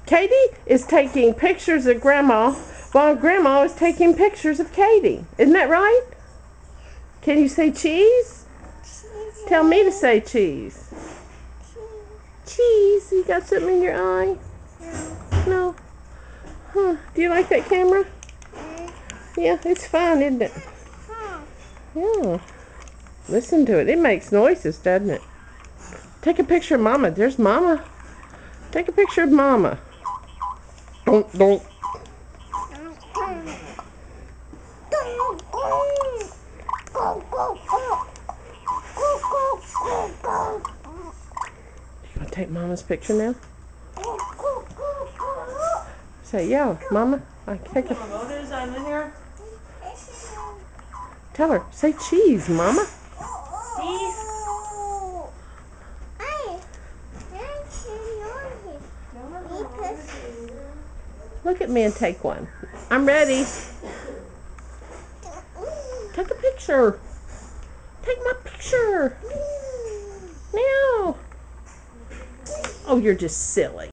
Katie is taking pictures of Grandma while Grandma is taking pictures of Katie. Isn't that right? Can you say cheese? Tell me to say cheese. Cheese. You got something in your eye? No. Huh. Do you like that camera? Yeah, it's fun, isn't it? Yeah. Listen to it. It makes noises, doesn't it? Take a picture of Mama. There's Mama. Take a picture of Mama. Don't. You want to take Mama's picture now? Say, yeah, Mama. I can take a... Tell her, say cheese, Mama. Cheese. Look at me and take one. I'm ready. Take a picture. Take my picture. Now. Oh, you're just silly.